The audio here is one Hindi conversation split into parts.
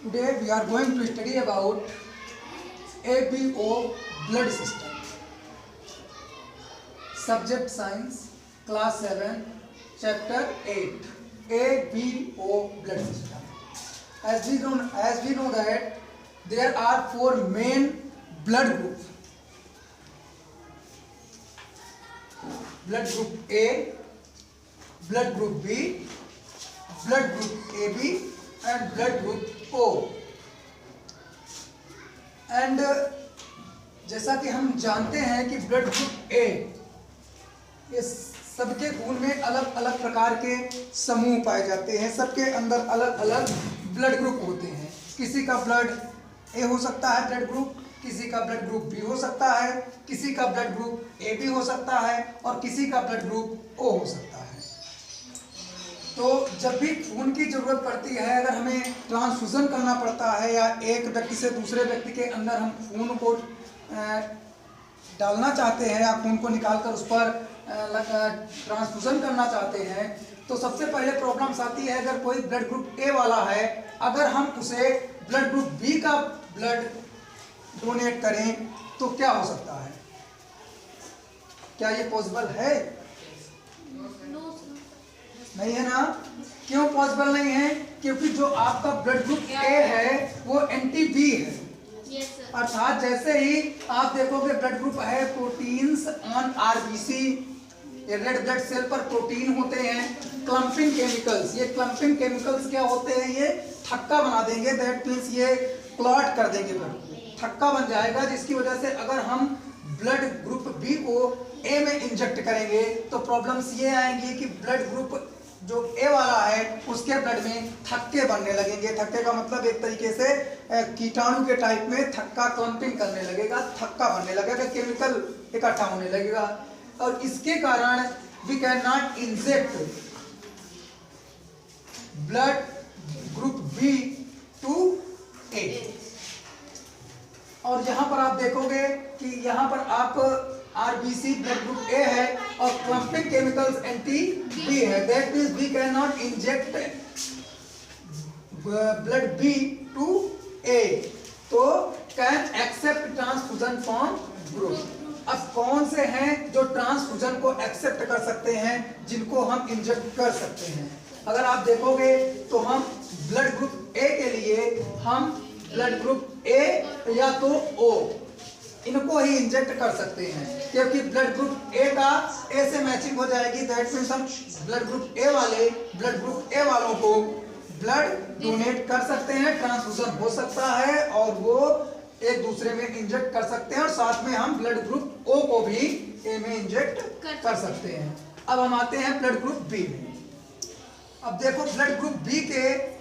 Today we are going to study about ABO blood system. Subject Science, Class 7, Chapter 8. ABO blood system. As we know that there are four main blood groups. Blood group A, blood group B, blood group AB and blood group O. And जैसा कि हम जानते हैं कि ब्लड ग्रुप ए, ये सबके खून में अलग अलग प्रकार के समूह पाए जाते हैं, सबके अंदर अलग अलग ब्लड ग्रुप होते हैं। किसी का ब्लड ए हो सकता है ब्लड ग्रुप, किसी का ब्लड ग्रुप बी हो सकता है, किसी का ब्लड ग्रुप ए बी हो सकता है और किसी का ब्लड ग्रुप ओ हो सकता है। तो जब भी खून की जरूरत पड़ती है, अगर हमें ट्रांसफ्यूजन करना पड़ता है या एक व्यक्ति से दूसरे व्यक्ति के अंदर हम खून को डालना चाहते हैं या खून को निकालकर उस पर ट्रांसफ्यूजन करना चाहते हैं, तो सबसे पहले प्रॉब्लम्स आती है। अगर कोई ब्लड ग्रुप ए वाला है, अगर हम उसे ब्लड ग्रुप बी का ब्लड डोनेट करें तो क्या हो सकता है? क्या ये पॉसिबल है? नहीं है ना? क्यों पॉसिबल नहीं है? क्योंकि जो आपका ब्लड ग्रुप ए है वो एंटी बी है। अर्थात जैसे ही आप देखोगे ब्लड ग्रुप है प्रोटीन्स ऑन आरबीसी, ये रेड ब्लड सेल पर प्रोटीन होते हैं, क्लम्पिंग केमिकल्स। ये क्लम्पिंग केमिकल्स क्या होते हैं? ये थक्का बना देंगे, दैट मीन्स ये क्लॉट कर देंगे, ब्लड थक्का बन जाएगा, जिसकी वजह से अगर हम ब्लड ग्रुप बी को ए में इंजेक्ट करेंगे तो प्रॉब्लम्स ये आएंगी कि ब्लड ग्रुप जो ए वाला है उसके ब्लड में थक्के बनने लगेंगे। थक्के का मतलब एक तरीके से कीटाणु के टाइप में थक्का क्लम्पिंग करने लगेगा, थक्का बनने लगेगा, केमिकल इकट्ठा होने लगेगा और इसके कारण we can not inject blood group B to A. और यहाँ पर आप देखोगे कि यहाँ पर आप आरबीसी ब्लड ग्रुप ए है और क्लम्पिंग केमिकल्स एंटी बी है, that means we can not inject blood B to A, तो can accept transfusion from group. अब कौन से हैं जो ट्रांसफ्यूजन को एक्सेप्ट कर सकते हैं, जिनको हम इंजेक्ट कर सकते हैं? अगर आप देखोगे तो हम ब्लड ग्रुप ए के लिए हम ब्लड ग्रुप ए या तो ओ इनको ही इंजेक्ट कर सकते हैं, क्योंकि ब्लड ग्रुप ए का ए से मैचिंग हो जाएगी, दैट मीन्स हम ब्लड ग्रुप ए वाले ब्लड ग्रुप ए वालों को ब्लड डोनेट कर सकते हैं, ट्रांसफ्यूजन हो सकता है और वो एक दूसरे में इंजेक्ट कर सकते हैं और साथ में हम ब्लड ग्रुप ओ को भी ए में इंजेक्ट कर सकते हैं। अब हम आते हैं ब्लड ग्रुप बी में। अब देखो ब्लड ग्रुप बी के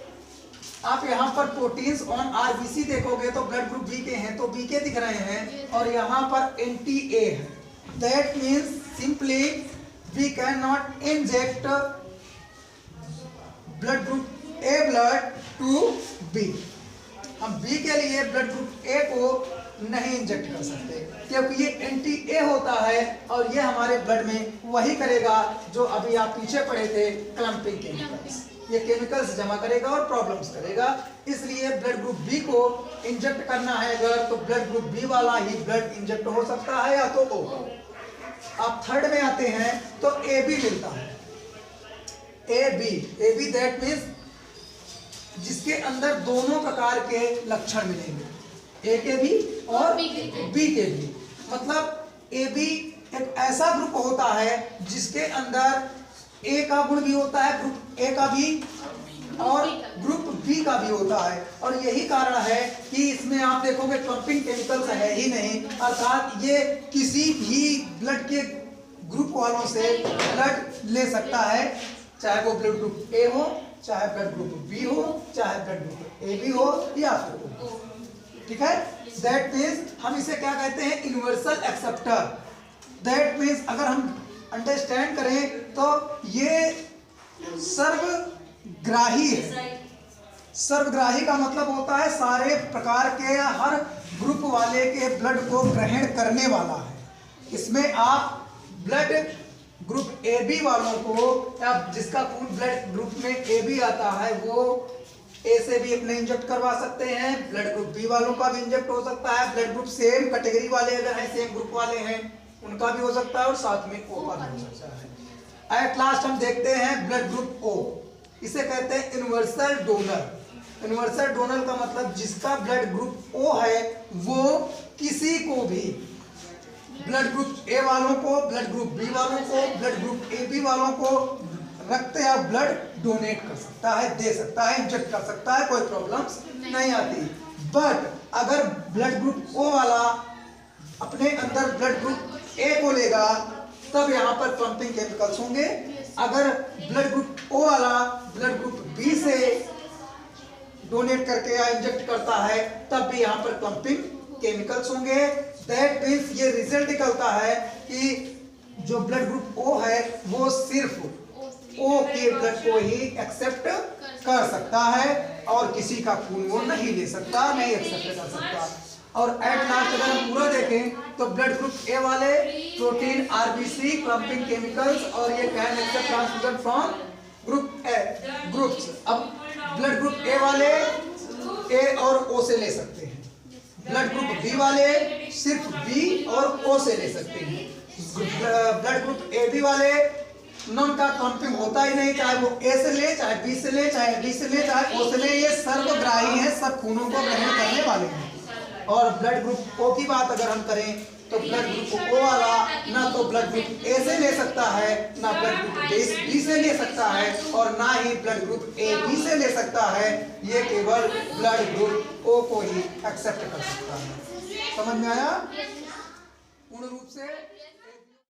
आप यहाँ पर प्रोटीन्स ऑन आरबीसी देखोगे तो ब्लड ग्रुप बी के हैं, तो बी के दिख रहे हैं और यहाँ पर एंटी ए है, that means simply we can not inject blood group A blood to B. हम बी के लिए ब्लड ग्रुप ए को नहीं इंजेक्ट कर सकते, क्योंकि ये एंटी ए होता है और ये हमारे ब्लड में वही करेगा जो अभी आप पीछे पढ़े थे, क्लम्पिंग केमिकल्स। ये केमिकल्स जमा करेगा और प्रॉब्लम्स करेगा, इसलिए ब्लड ग्रुप बी को इंजेक्ट करना है अगर, तो ब्लड ग्रुप बी वाला ही ब्लड इंजेक्ट हो सकता है या तो ओ। आप थर्ड में आते हैं तो ए बी मिलता है, ए बी दैट मीन्स जिसके अंदर दोनों प्रकार के लक्षण मिलेंगे, ए के भी और बी के भी। मतलब ए बी एक ऐसा ग्रुप होता है जिसके अंदर ए का गुण भी होता है, ग्रुप ए का भी और ग्रुप बी का भी होता है, और यही कारण है कि इसमें आप देखोगे क्लम्पिंग केमिकल्स है ही नहीं, अर्थात ये किसी भी ब्लड के ग्रुप वालों से ब्लड ले सकता है, चाहे वो ब्लड ग्रुप ए हो, चाहे ब्लड ग्रुप बी हो, चाहे ब्लड ग्रुप ए बी हो या फिर ओ। ठीक है, दैट मीन्स हम इसे क्या कहते हैं? Universal acceptor. दैट मीन्स अगर हम अंडरस्टैंड करें तो ये सर्वग्राही है। सर्वग्राही का मतलब होता है सारे प्रकार के या हर ग्रुप वाले के ब्लड को ग्रहण करने वाला है। इसमें आप ब्लड ग्रुप ए बी वालों को, या जिसका खून ब्लड ग्रुप में ए बी आता है, वो ए से भी अपने इंजेक्ट करवा सकते हैं, ब्लड ग्रुप बी वालों का भी इंजेक्ट हो सकता है, ब्लड ग्रुप सेम कैटेगरी वाले अगर हैं, सेम ग्रुप वाले हैं, उनका भी हो सकता है, और साथ में ओ का भी हो सकता है। एट लास्ट हम देखते हैं ब्लड ग्रुप ओ, इसे कहते हैं यूनिवर्सल डोनर। यूनिवर्सल डोनर का मतलब जिसका ब्लड ग्रुप ओ है वो किसी को भी, ब्लड ग्रुप ए वालों को, ब्लड ग्रुप बी वालों को, ब्लड ग्रुप ए बी वालों को रक्त या ब्लड डोनेट कर सकता है, दे सकता है, इंजेक्ट कर सकता है, कोई प्रॉब्लम्स नहीं आती। बट अगर ब्लड ग्रुप ओ वाला अपने अंदर ब्लड ग्रुप ए को लेगा तब यहाँ पर क्लम्पिंग केमिकल्स होंगे। अगर ब्लड ग्रुप ओ वाला ब्लड ग्रुप बी से डोनेट करके या इंजेक्ट करता है तब भी यहाँ पर क्लम्पिंग केमिकल्स होंगे। दैट मीन्स ये रिजल्ट निकलता है कि जो ब्लड ग्रुप ओ है वो सिर्फ ओ के ब्लड को ही एक्सेप्ट कर सकता है और किसी का खून वो नहीं ले सकता, नहीं एक्सेप्ट कर सकता। और एट लास्ट अगर हम पूरा देखें तो ब्लड ग्रुप ए वाले प्रोटीन, आरबीसी, क्लम्पिंग केमिकल्स, और ये can accept transfusion from group A groups. अब ब्लड ग्रुप ए वाले ए और ओ से ले सकते हैं, ब्लड ग्रुप बी वाले सिर्फ बी और ओ से ले सकते हैं, ब्लड ग्रुप ए बी वाले नॉन का क्लम्पिंग होता ही नहीं, चाहे वो ए से ले, चाहे बी से ले, चाहे डी से ले, चाहे ओ से ले, ये सर्वग्राही है, सब खूनों को ग्रहण करने वाले हैं। और ब्लड ग्रुप ओ की बात अगर हम करें तो ब्लड ग्रुप ओ वाला ना तो ब्लड ग्रुप ए से ले सकता है, ना ब्लड ग्रुप बी से ले सकता है, और ना ही ब्लड ग्रुप ए बी से ले सकता है, ये केवल ब्लड ग्रुप ओ को ही एक्सेप्ट कर सकता है। समझ में आया पूर्ण रूप से?